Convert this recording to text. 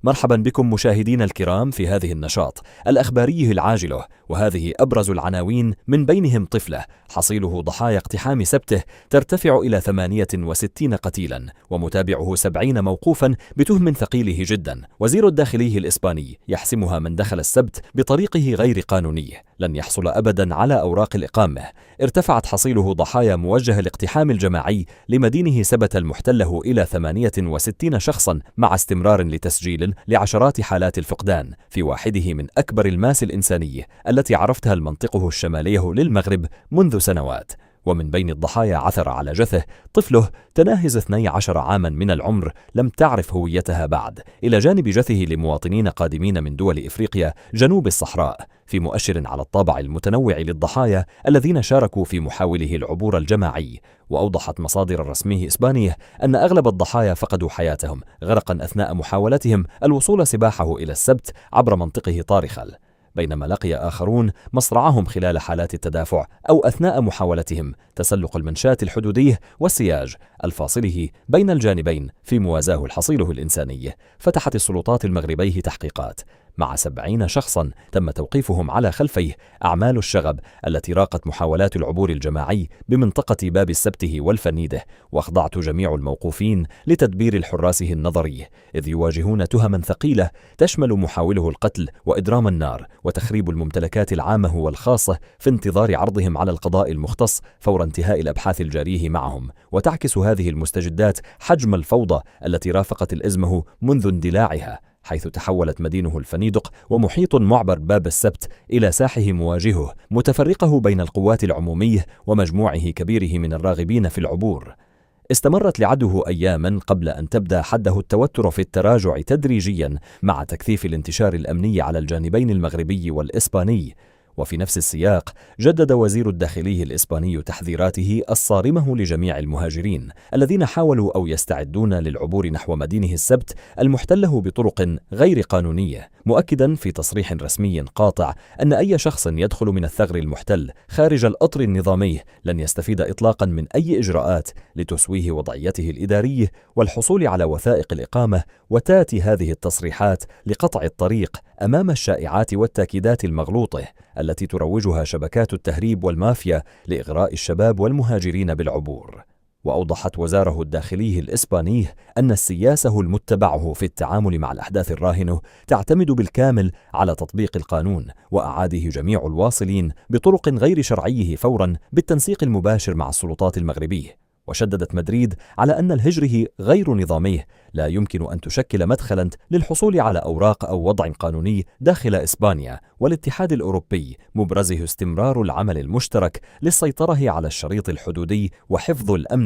مرحبا بكم مشاهدينا الكرام في هذه النشاط الأخباري العاجلة، وهذه أبرز العناوين من بينهم طفلة حصيله ضحايا اقتحام سبته ترتفع إلى 68 قتيلا ومتابعه 70 موقوفا بتهم ثقيله جدا. وزير الداخلية الإسباني يحسمها من دخل السبت بطريقه غير قانوني لن يحصل أبدا على أوراق الإقامة. ارتفعت حصيله ضحايا موجه الاقتحام الجماعي لمدينه سبت المحتله إلى 68 شخصا، مع استمرار لتسجيل لعشرات حالات الفقدان في واحده من أكبر المآسي الإنسانية التي عرفتها المنطقة الشمالية للمغرب منذ سنوات. ومن بين الضحايا عثر على جثة طفله تناهز 12 عاما من العمر لم تعرف هويتها بعد، إلى جانب جثه لمواطنين قادمين من دول إفريقيا جنوب الصحراء، في مؤشر على الطابع المتنوع للضحايا الذين شاركوا في محاوله العبور الجماعي. وأوضحت مصادر رسمية إسبانية أن أغلب الضحايا فقدوا حياتهم غرقا أثناء محاولتهم الوصول سباحه إلى السبت عبر منطقه طارخل، بينما لقي آخرون مصرعهم خلال حالات التدافع أو أثناء محاولتهم تسلق المنشاة الحدودي والسياج الفاصله بين الجانبين في موازاه الحصيله الإنساني. فتحت السلطات المغربية تحقيقات مع 70 شخصا تم توقيفهم على خلفيه أعمال الشغب التي راقت محاولات العبور الجماعي بمنطقة باب السبته والفنيدة. وأخضعت جميع الموقوفين لتدبير الحراسه النظري، إذ يواجهون تهما ثقيلة تشمل محاوله القتل وإدرام النار وتخريب الممتلكات العامة والخاصة في انتظار عرضهم على القضاء المختص فور انتهاء الأبحاث الجارية معهم. وتعكس هذه المستجدات حجم الفوضى التي رافقت الأزمة منذ اندلاعها، حيث تحولت مدينه الفنيدق ومحيط معبر باب السبت إلى ساحه مواجهه متفرقه بين القوات العمومية ومجموعه كبيره من الراغبين في العبور. استمرت لعده أياما قبل أن تبدأ حده التوتر في التراجع تدريجيا مع تكثيف الانتشار الأمني على الجانبين المغربي والإسباني. وفي نفس السياق جدد وزير الداخلية الإسباني تحذيراته الصارمة لجميع المهاجرين الذين حاولوا أو يستعدون للعبور نحو مدينه السبت المحتله بطرق غير قانونية، مؤكدا في تصريح رسمي قاطع أن أي شخص يدخل من الثغر المحتل خارج الأطر النظامي لن يستفيد إطلاقا من أي إجراءات لتسويه وضعيته الإدارية والحصول على وثائق الإقامة. وتأتي هذه التصريحات لقطع الطريق أمام الشائعات والتأكيدات المغلوطة التي تروجها شبكات التهريب والمافيا لإغراء الشباب والمهاجرين بالعبور. وأوضحت وزاره الداخلية الإسباني أن السياسة المتبعه في التعامل مع الأحداث الراهنة تعتمد بالكامل على تطبيق القانون وأعاده جميع الواصلين بطرق غير شرعيه فورا بالتنسيق المباشر مع السلطات المغربية. وشددت مدريد على أن الهجرة غير نظامي لا يمكن أن تشكل مدخلا للحصول على أوراق أو وضع قانوني داخل إسبانيا، والاتحاد الأوروبي مبرزه استمرار العمل المشترك للسيطرة على الشريط الحدودي وحفظ الأمن